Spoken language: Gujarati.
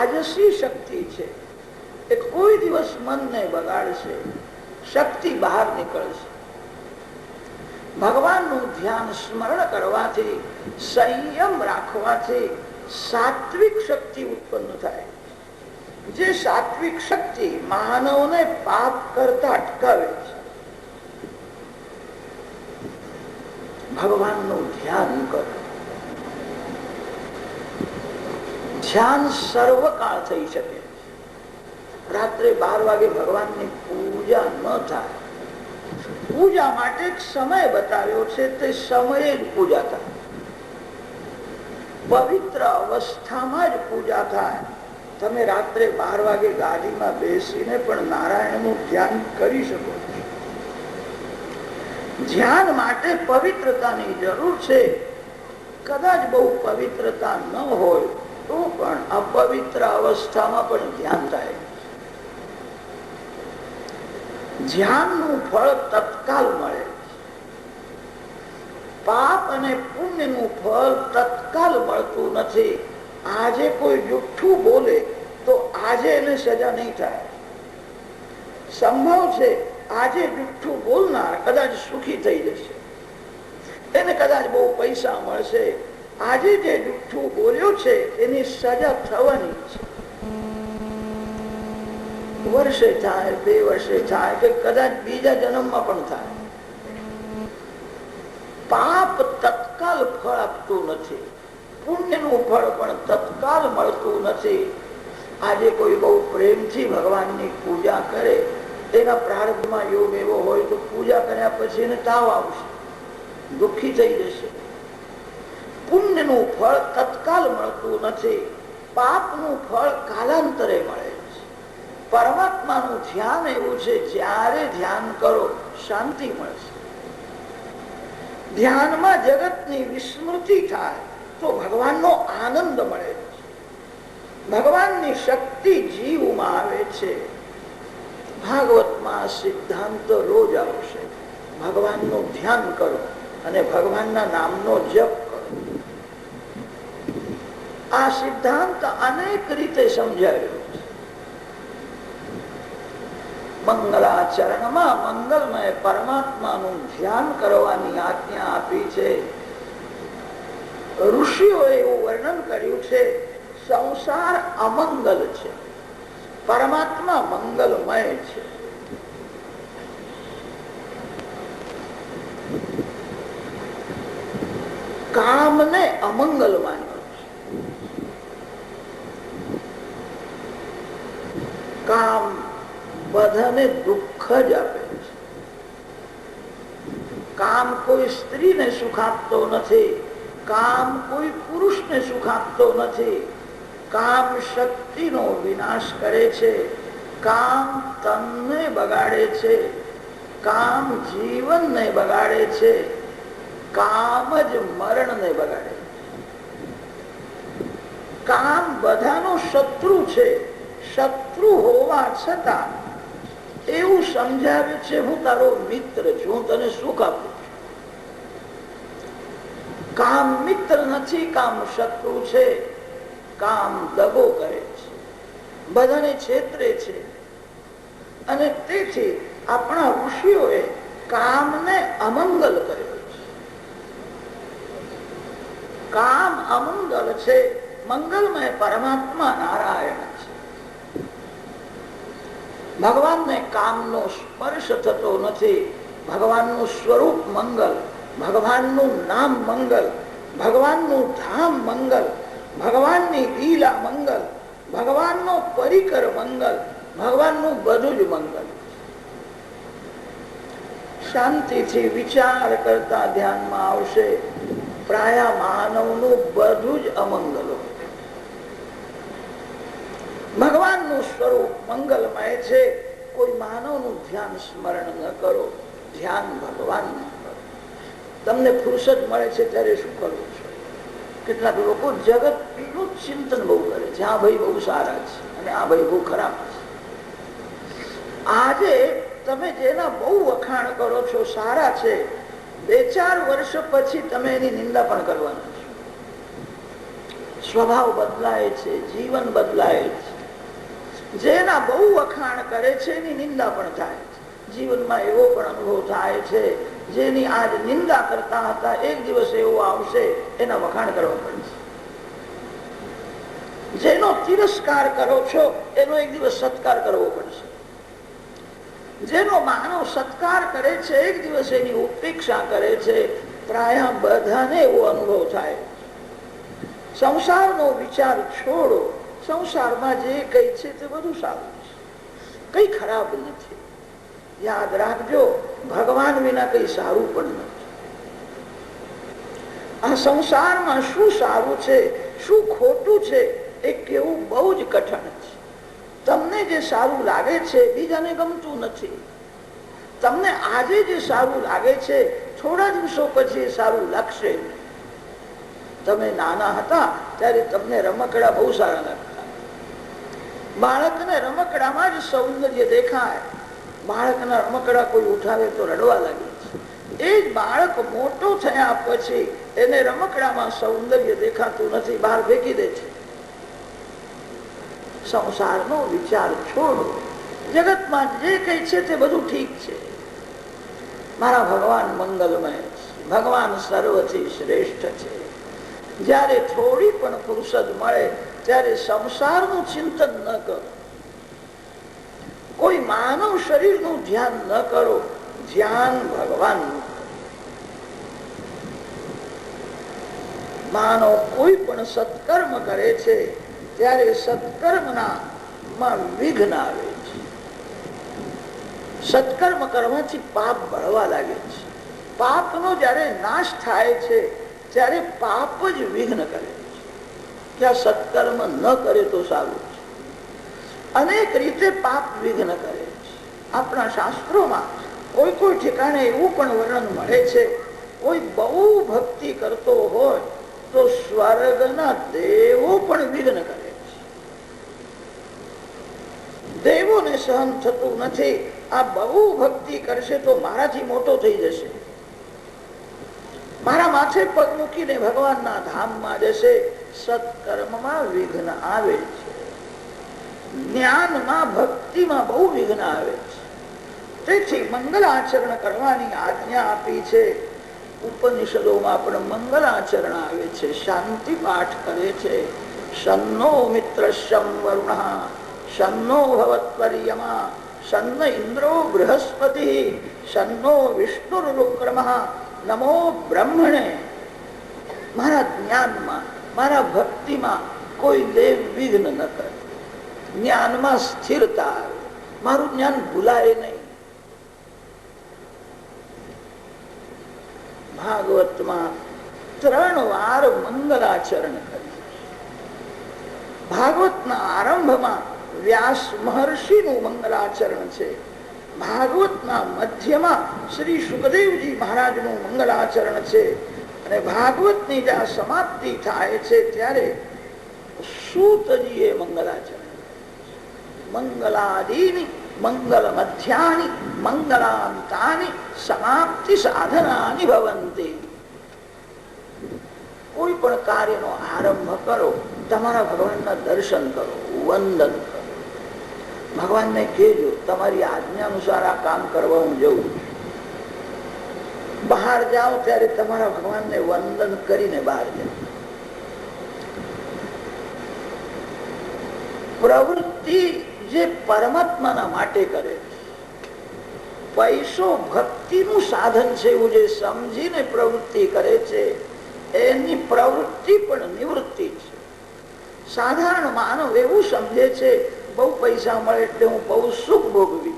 રાજસી શક્તિ છે એ કોઈ દિવસ મનને બગાડશે, શક્તિ બહાર નીકળશે. ભગવાનનું ધ્યાન સ્મરણ કરવાથી, સંયમ રાખવાથી સાત્વિક શક્તિ ઉત્પન્ન થાય. જે સાત્વિક શક્તિ માનવને પાપ કરતા અટકાવે છે. ભગવાનનું ધ્યાન કરો. ધ્યાન સર્વકાળ થઈ શકે. રાત્રે 12 વાગે ભગવાનની પૂજા ન થાય. પૂજા માટે એક સમય બતાવ્યો છે, તે સમયે જ પૂજા થાય. પવિત્ર અવસ્થામાં જ પૂજા થાય. તમે રાત્રે 12 વાગે ગાડીમાં બેસીને પણ નારાયણનું ધ્યાન કરી શકો છો. ધ્યાન માટે પવિત્રતાની જરૂર છે. કદાચ બહુ પવિત્રતા ન હોય તો પણ અપવિત્ર અવસ્થામાં પણ ધ્યાન થાય. ધ્યાનનું ફળ તત્કાલ મળે. પાપ અને પુણ્યનું ફળ તત્કાલ મળતું નથી. આજે કોઈ જુઠ્ઠું બોલે તો આજે એને સજા નહીં થાય. સંભવ છે આજે જુઠ્ઠું બોલનાર કદાચ સુખી થઈ જશે, એને કદાચ બહુ પૈસા મળશે. આજે જે જુઠ્ઠું બોલ્યો છે એની સજા થવાની છે. વર્ષે થાય, 2 વર્ષે થાય, કે કદાચ બીજા જન્મમાં પણ થાય. પાપ તત્કાલ ફળ આપતું નથી. પુણ્યનું ફળ પણ તત્કાલ મળતું નથી. આજે કોઈ બહુ પ્રેમથી ભગવાનની પૂજા કરે, તેના પ્રારબ્ધમાં યોગ એવો હોય તો પૂજા કર્યા પછી એને તાવ આવશે, દુઃખી થઈ જશે. પુણ્યનું ફળ તત્કાલ મળતું નથી. પાપનું ફળ કાલાંતરે મળે છે. પરમાત્માનું ધ્યાન એવું છે, જ્યારે ધ્યાન કરો શાંતિ મળશે. ધ્યાનમાં જગતની વિસ્મૃતિ થાય તો ભગવાનનો આનંદ મળે છે. ભગવાનની શક્તિ જીવમાં આવે છે. ભાગવતમાં સિદ્ધાંત રોજ આવશે. ભગવાનનું ધ્યાન કરો અને ભગવાનના નામનો જપ કરો. આ સિદ્ધાંત અનેક રીતે સમજાવ્યો છે. મંગલાચરણમાં મંગલમય પરમાત્માનું ધ્યાન કરવાની આજ્ઞા આપી છે. ઋષિઓએ એવું વર્ણન કર્યું છે, સંસાર અમંગલ છે, પરમાત્મા મંગલમય છે. કામને અમંગલ માન્યો છે. કામ બધાને દુઃખ જ આપે છે. કામ કોઈ સ્ત્રીને સુખ આપતો નથી. કામ કોઈ પુરુષને સુખ આપતો નથી. કામ શક્તિનો વિનાશ કરે છે. કામ તનને બગાડે છે. કામ જીવનને બગાડે છે. કામ જ મરણને બગાડે. કામ બધાનો શત્રુ છે. શત્રુ હોવા છતાં એવું સમજાવે છે, હું તારો મિત્ર છું, હું તને સુખ આપું છું. કામ મિત્ર નથી, કામ શત્રુ છે. કામ દગો કરે છે, બધાને છેતરે છે. અને તેથી આપણા ઋષિઓએ કામને અમંગલ કર્યો છે. કામ અમંગલ છે. મંગલમય પરમાત્મા નારાયણ છે. ભગવાનને કામનો સ્પર્શ થતો નથી. ભગવાનનું સ્વરૂપ મંગલ, ભગવાનનું નામ મંગલ, ભગવાનનું ધામ મંગલ, ભગવાનની લીલા મંગલ, ભગવાનનો પરિકર મંગલ, ભગવાનનું બધું જ મંગલ. શાંતિથી વિચાર કરતા ધ્યાનમાં આવશે, પ્રાય માનવનું બધું જ અમંગલ હોય. ભગવાનનું સ્વરૂપ મંગલમય છે. કોઈ માનવનું ધ્યાન સ્મરણ ન કરો, ધ્યાન ભગવાનનું કરો. તમને ફુરસદ મળે છે ત્યારે શું કરવું છે? કેટલાક લોકો જગતનું ચિંતન બહુ કરે છે. આ ભાઈ બહુ સારા છે અને આ ભાઈ બહુ ખરાબ છે. આજે તમે જેના બહુ વખાણ કરો છો, સારા છે, 2-4 વર્ષ પછી તમે એની નિંદા પણ કરવાના છો. સ્વભાવ બદલાય છે, જીવન બદલાય છે. જેના બહુ વખાણ કરે છે એની નિંદા પણ થાય છે. જીવનમાં એવો પણ અનુભવ થાય છે, જેની આજ નિંદા કરતા હતા એક દિવસ એવો આવશે એના વખાણ કરવા પડશે. જેનો તિરસ્કાર કરો છો એનો એક દિવસ સત્કાર કરવો પડશે. જેનો માનવ સત્કાર કરે છે એક દિવસ એની ઉપેક્ષા કરે છે. પ્રાય બધાને એવો અનુભવ થાય. સંસારનો વિચાર છોડો. સંસારમાં જે કઈ છે તે બધું સારું છે, કઈ ખરાબ નથી. યાદ રાખજો, ભગવાન વિના કઈ સારું પણ નથી. આ સંસારમાં શું સારું છે, શું ખોટું છે એ કેવું બહુ જ કઠણ છે. તમને જે સારું લાગે છે બીજાને ગમતું નથી. તમને આજે જે સારું લાગે છે થોડા દિવસો પછી સારું લાગશે. તમે નાના હતા ત્યારે તમને રમકડા બહુ સારા લાગતા. બાળકને રમકડામાં જ સૌંદર્ય દેખાય. બાળકના રમકડા કોઈ ઉઠાવે તો રડવા લાગે છે. એ જ બાળક મોટો થયા પછી એને રમકડામાં સૌંદર્ય દેખાતું નથી, બહાર ફેંકી દે છે. સંસારનો વિચાર છોડો. જગતમાં જે કઈ છે તે બધું ઠીક છે. મારા ભગવાન મંગલમય છે. ભગવાન સર્વથી શ્રેષ્ઠ છે. જ્યારે થોડી પણ ફુરસદ મળે ત્યારે સંસારનું ચિંતન ન કરો. કોઈ માનવ શરીરનું ધ્યાન ન કરો, ધ્યાન ભગવાનનું. માનવ કોઈ પણ સત્કર્મ કરે છે ત્યારે સત્કર્મમાં વિઘ્ન આવે છે. સત્કર્મ કરવાથી પાપ બળવા લાગે છે. પાપનો જ્યારે નાશ થાય છે ત્યારે પાપ જ વિઘ્ન કરે છે. કે આ સત્કર્મ ન કરે તો સારું છે. અનેક રીતે પાપ વિઘ્ન કરે છે. આપણા શાસ્ત્રોમાં કોઈ કોઈ ઠેકાણે એવું પણ વર્ણન મળે છે, કોઈ બહુ ભક્તિ કરતો હોય તો સ્વર્ગના દેવો પણ વિઘ્ન કરે છે. દેવોને સહન થતું નથી, આ બહુ ભક્તિ કરશે તો મારાથી મોટો થઈ જશે, મારા માથે પગ મૂકીને ભગવાનના ધામમાં જશે. સત્કર્મમાં વિઘ્ન આવે છે. જ્ઞાનમાં ભક્તિમાં બહુ વિઘ્ન આવે છે. તેથી મંગલાચરણ કરવાની આજ્ઞા આપી છે. ઉપનિષદોમાં પણ મંગલાચરણ આવે છે. શાંતિ પાઠ કરે છે. શન્નો મિત્રશ્યમ વરુણઃ શન્નો ભવત્વર્યમા શન્ન ઇન્દ્રો બૃહસ્પતિ શન્નો વિષ્ણુરુક્રમઃ નમો બ્રહ્મણે. મારા જ્ઞાનમાં, મારા ભક્તિમાં કોઈ દેવ વિઘ્ન ન કરે. જ્ઞાનમાં સ્થિરતા આવે. મારું જ્ઞાન ભૂલાય નહીં. ભાગવતમાં 3 વાર મંગલાચરણ કર્યું. ભાગવતના આરંભમાં વ્યાસ મહર્ષિનું મંગલાચરણ છે. ભાગવતના મધ્યમાં શ્રી સુખદેવજી મહારાજનું મંગલાચરણ છે. અને ભાગવતની જ્યાં સમાપ્તિ થાય છે ત્યારે સૂતજીએ મંગલાચરણ. મંગલાદીની મંગલ મધ્યાની મંગલાંતાની સમાપ્તિ સાધનાની ભવંતી. કોઈ પણ કાર્યનો આરંભ કરો, તમારા ભગવાનના દર્શન કરો, વંદન કરો. ભગવાનને કહેજો તમારી આજ્ઞા અનુસાર આ કામ કરવા હું જઉં છું. બહાર જાઓ ત્યારે તમારા ભગવાનને વંદન કરીને બહાર જાઓ. પ્રવૃત્તિ જે પરમાત્માના માટે કરે છે. પૈસો ભક્તિનું સાધન છે એવું જે સમજીને પ્રવૃત્તિ કરે છે એની પ્રવૃત્તિ પણ નિવૃત્તિ છે. સાધારણ માનવ એવું સમજે છે બહુ પૈસા મળે એટલે હું બહુ સુખ ભોગવી.